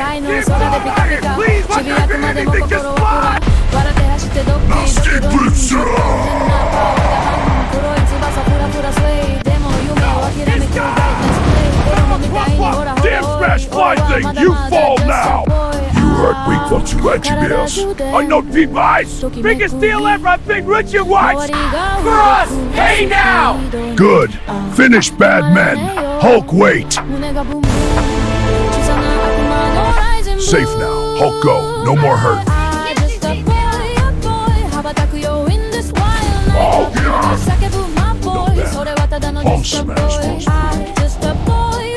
界の空でピカピカ Please, why ちびやくまでも can't anything 心 just はフラ 笑って走ってドッキリドキドキ変なパワーが半黒い翼フラフラスウェイでも夢を諦めて大なスプレイ子供みたいにほらほら Damn smash fly thing, you fall now! You heard me thought you like this. I know deep eyes. Biggest deal ever, I've been rich and wise. For us, hey now! Good. Finish, bad men. Hulk, wait. Safe now. Hulk, go. No more hurt. Oh, yeah. Know that. Hulk smash,